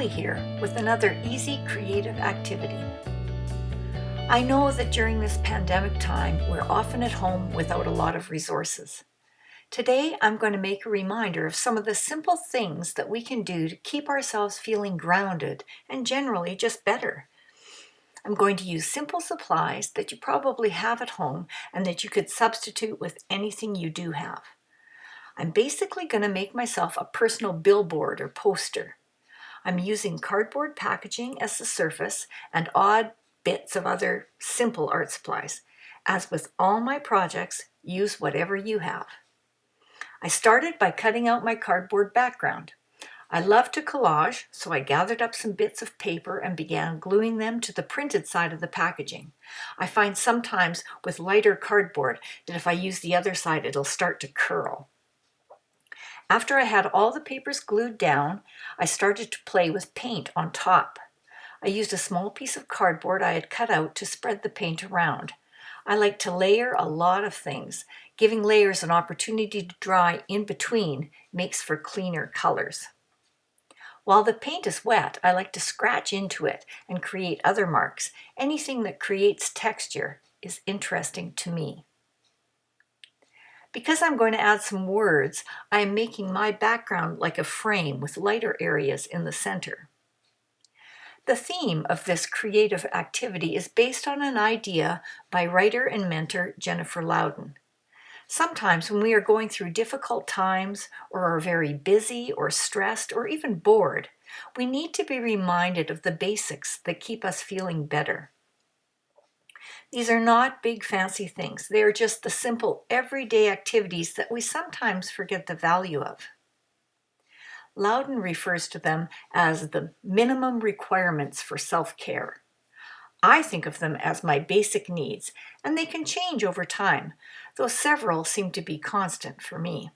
Julie here with another easy creative activity. I know that during this pandemic time, we're often at home without a lot of resources. Today, I'm going to make a reminder of some of the simple things that we can do to keep ourselves feeling grounded and generally just better. I'm going to use simple supplies that you probably have at home and that you could substitute with anything you do have. I'm basically going to make myself a personal billboard or poster. I'm using cardboard packaging as the surface and odd bits of other simple art supplies. As with all my projects, use whatever you have. I started by cutting out my cardboard background. I love to collage, so I gathered up some bits of paper and began gluing them to the printed side of the packaging. I find sometimes with lighter cardboard that if I use the other side, it'll start to curl. After I had all the papers glued down, I started to play with paint on top. I used a small piece of cardboard I had cut out to spread the paint around. I like to layer a lot of things. Giving layers an opportunity to dry in between makes for cleaner colors. While the paint is wet, I like to scratch into it and create other marks. Anything that creates texture is interesting to me. Because I'm going to add some words, I am making my background like a frame with lighter areas in the center. The theme of this creative activity is based on an idea by writer and mentor Jennifer Louden. Sometimes when we are going through difficult times or are very busy or stressed or even bored, we need to be reminded of the basics that keep us feeling better. These are not big fancy things. They are just the simple everyday activities that we sometimes forget the value of. Louden refers to them as the minimum requirements for self-care. I think of them as my basic needs, and they can change over time, though several seem to be constant for me.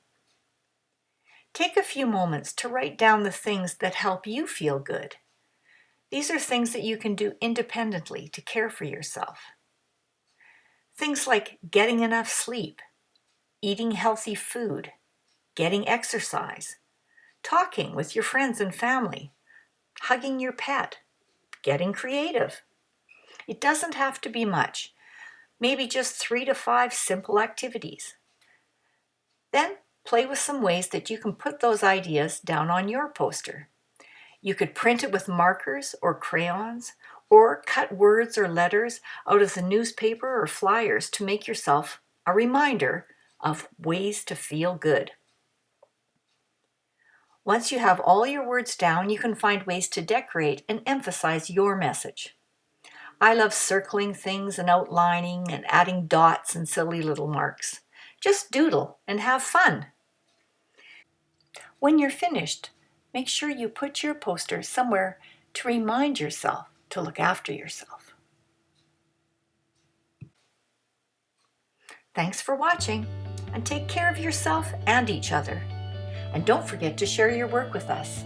Take a few moments to write down the things that help you feel good. These are things that you can do independently to care for yourself. Things like getting enough sleep, eating healthy food, getting exercise, talking with your friends and family, hugging your pet, getting creative. It doesn't have to be much, maybe just 3 to 5 simple activities. Then play with some ways that you can put those ideas down on your poster. You could print it with markers or crayons, or cut words or letters out of the newspaper or flyers to make yourself a reminder of ways to feel good. Once you have all your words down, you can find ways to decorate and emphasize your message. I love circling things and outlining and adding dots and silly little marks. Just doodle and have fun. When you're finished, make sure you put your poster somewhere to remind yourself to look after yourself. Thanks for watching, and take care of yourself and each other. And don't forget to share your work with us.